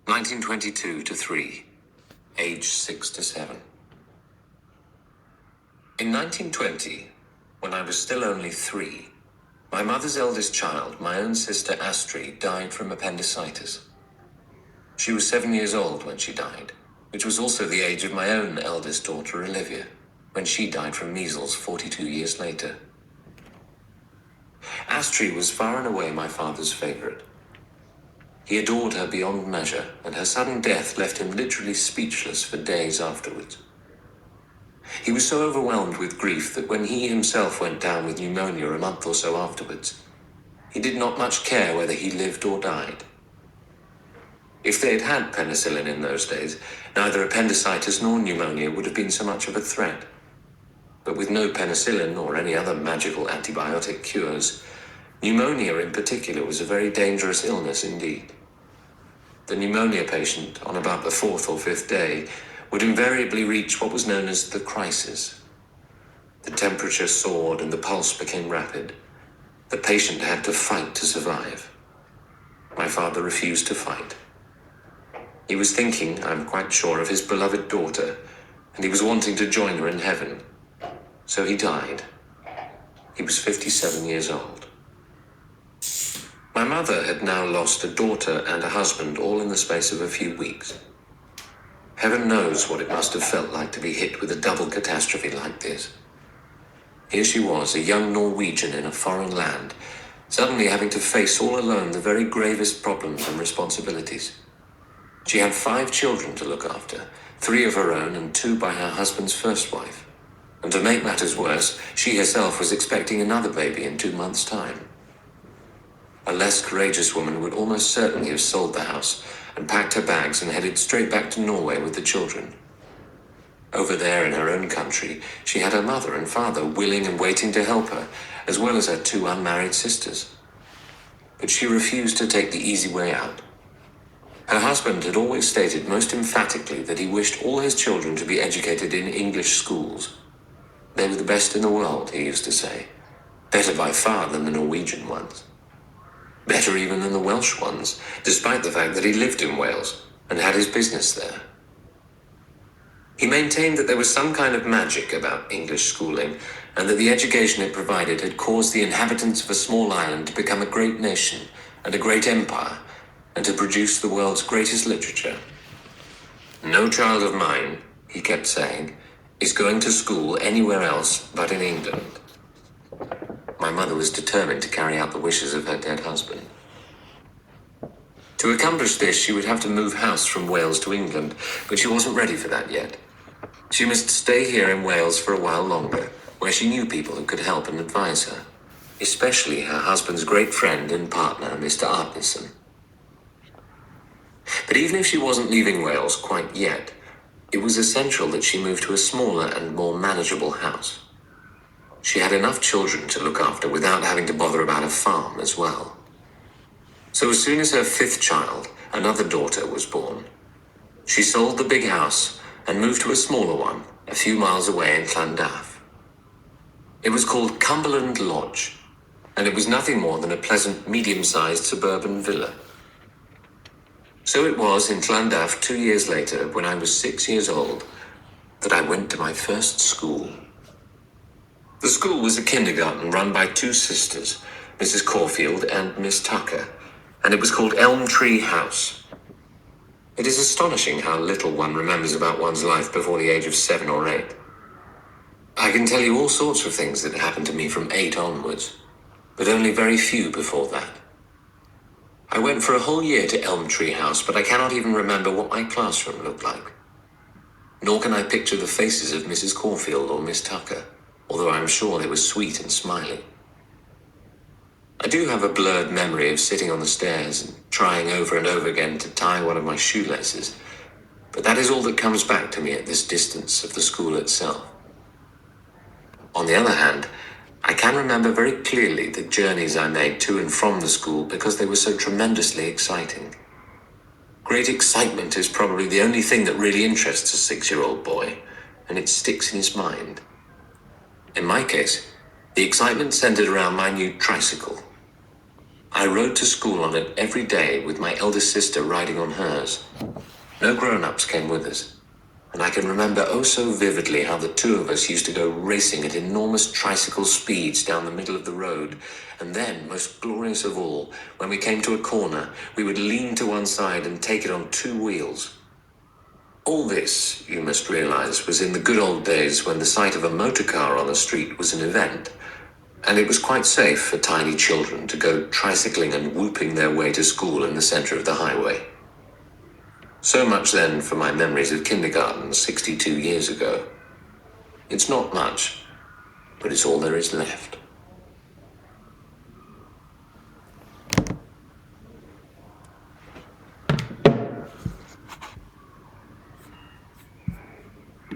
1922 to 3, age 6 to 7. In 1920, when I was still only 3, my mother's eldest child, my own sister Astrid, died from appendicitis. She was 7 years old when she died, which was also the age of my own eldest daughter Olivia, when she died from measles 42 years later. Astrid was far and away my father's favorite. He adored her beyond measure, and her sudden death left him literally speechless for days afterwards. He was so overwhelmed with grief that when he himself went down with pneumonia a month or so afterwards, he did not much care whether he lived or died. If they had had penicillin in those days, neither appendicitis nor pneumonia would have been so much of a threat. But with no penicillin or any other magical antibiotic cures, pneumonia in particular was a very dangerous illness indeed. The pneumonia patient, on about the 4th or 5th day, would invariably reach what was known as the crisis. The temperature soared and the pulse became rapid. The patient had to fight to survive. My father refused to fight. He was thinking, I'm quite sure, of his beloved daughter, and he was wanting to join her in heaven. So he died. He was 57 years old. My mother had now lost a daughter and a husband all in the space of a few weeks. Heaven knows what it must have felt like to be hit with a double catastrophe like this. Here she was, a young Norwegian in a foreign land, suddenly having to face all alone the very gravest problems and responsibilities. She had 5 children to look after, 3 of her own and 2 by her husband's first wife. And to make matters worse, she herself was expecting another baby in 2 months' time. A less courageous woman would almost certainly have sold the house and packed her bags and headed straight back to Norway with the children. Over there in her own country, she had her mother and father willing and waiting to help her, as well as her 2 unmarried sisters. But she refused to take the easy way out. Her husband had always stated most emphatically that he wished all his children to be educated in English schools. They were the best in the world, he used to say. Better by far than the Norwegian ones. Better even than the Welsh ones, despite the fact that he lived in Wales and had his business there. He maintained that there was some kind of magic about English schooling, and that the education it provided had caused the inhabitants of a small island to become a great nation and a great empire, and to produce the world's greatest literature. No child of mine, he kept saying, is going to school anywhere else but in England. My mother was determined to carry out the wishes of her dead husband. To accomplish this, she would have to move house from Wales to England, but she wasn't ready for that yet. She must stay here in Wales for a while longer, where she knew people who could help and advise her, especially her husband's great friend and partner, Mr. Artneson. But even if she wasn't leaving Wales quite yet, it was essential that she move to a smaller and more manageable house. She had enough children to look after without having to bother about a farm as well. So as soon as her 5th child, another daughter, was born, she sold the big house and moved to a smaller one a few miles away in Llandaff. It was called Cumberland Lodge, and it was nothing more than a pleasant, medium-sized suburban villa. So it was in Llandaff 2 years later, when I was 6 years old, that I went to my first school. The school was a kindergarten run by 2 sisters, Mrs. Caulfield and Miss Tucker, and it was called Elm Tree House. It is astonishing how little one remembers about one's life before the age of 7 or 8. I can tell you all sorts of things that happened to me from 8 onwards, but only very few before that. I went for a whole year to Elm Tree House, but I cannot even remember what my classroom looked like. Nor can I picture the faces of Mrs. Caulfield or Miss Tucker, although I'm sure they were sweet and smiling. I do have a blurred memory of sitting on the stairs and trying over and over again to tie one of my shoelaces, but that is all that comes back to me at this distance of the school itself. On the other hand, I can remember very clearly the journeys I made to and from the school because they were so tremendously exciting. Great excitement is probably the only thing that really interests a 6-year-old boy, and it sticks in his mind. In my case, the excitement centered around my new tricycle. I rode to school on it every day with my eldest sister riding on hers. No grown-ups came with us. And I can remember oh so vividly how the two of us used to go racing at enormous tricycle speeds down the middle of the road. And then, most glorious of all, when we came to a corner, we would lean to one side and take it on two wheels. All this, you must realize, was in the good old days when the sight of a motor car on the street was an event. And it was quite safe for tiny children to go tricycling and whooping their way to school in the center of the highway. So much then for my memories of kindergarten 62 years ago. It's not much, but it's all there is left.